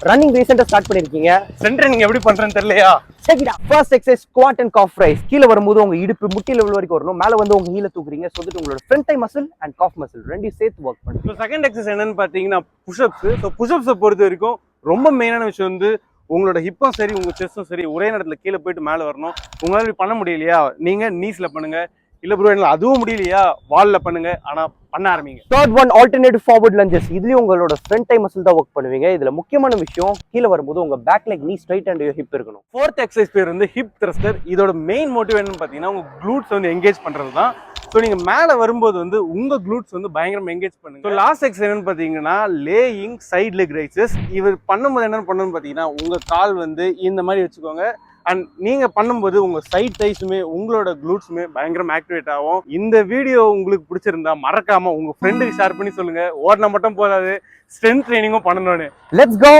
Running ரீசெண்டா start பண்ணிருக்கீங்க. Strength training எப்படி பண்றேன்னு தெரியலையா? சரிடா. First exercise squat and calf raise. கீழ வரும்போது உங்க இடுப்பு முட்டி லெவல் வரைக்கும் வரணும். மேல வந்து உங்க ஹீல தூக்குறீங்க. சோ தட் உங்களோட front thigh muscle and calf muscle ரெண்டையும் சேர்த்து வர்க் பண்ணுங்க. ஸோ செகண்ட் எக்ஸசைஸ் என்னன்னு பாத்தீங்கன்னா புஷ்அப்ஸ். ஸோ புஷ்அப்ஸை பொறுத்த வரைக்கும் ரொம்ப மெயினான விஷயம் வந்து உங்களோட ஹிப்பும் சரி உங்க செஸ்டும் சரி ஒரே நேரத்துல கீழே போயிட்டு மேலே வரணும். உங்களால இப்படி பண்ண முடியலையா, நீங்க நீஸ்ல பண்ணுங்க. இல்ல ப்ரோ என்னால அதுவும் முடியலையா, வால்ல பண்ணுங்க. ஆனா பண்ண ஆரம்பிங்க. Third one alternative forward lunges. இதுலயும் உங்களோட ஃப்ரண்ட் தை மசில் தான் ஒர்க் பண்ணுவீங்க. இதுல முக்கியமான விஷயம் கீழ வரும்போது உங்க பேக் லெக் நீ ஸ்ட்ரைட் அண்ட் ஹிப் இருக்கணும். ஃபோர்த் எக்ஸசைஸ் பேர் வந்து ஹிப் த்ரஸ்டர். இதோட மெயின் மோட்டிவ் என்னன்னு பாத்தீங்கன்னா உங்க க்ளூட்ஸ் வந்து எங்கேஜ் பண்றது தான். ஸோ நீங்க மேல வரும்போது வந்து உங்க க்ளூட்ஸ் வந்து பயங்கரமா எங்கேஜ் பண்ணுங்க. ஸோ லாஸ்ட் எக்ஸசைஸ் என்னன்னு பாத்தீங்கன்னா லேயிங் சைட் லெக் ரைசஸ். இவர் பண்ணும்போது என்னன்னு பண்ணணும்னு பாத்தீங்கன்னா உங்க கால் வந்து இந்த மாதிரி வச்சுக்கோங்க. அண்ட் நீங்க பண்ணும்போது உங்க சைட் தைஸுமே உங்களோட க்ளூட்ஸுமே பயங்கரமா ஆக்டிவேட் ஆகும். இந்த வீடியோ உங்களுக்கு பிடிச்சிருந்தா மறக்காம உங்க ஃப்ரெண்டுக்கு ஷேர் பண்ணி சொல்லுங்க. ஓடனா மட்டும் போதாது, ஸ்ட்ரென்த் ட்ரைனிங்கும் பண்ணணும்னு. லெட்ஸ் கோ.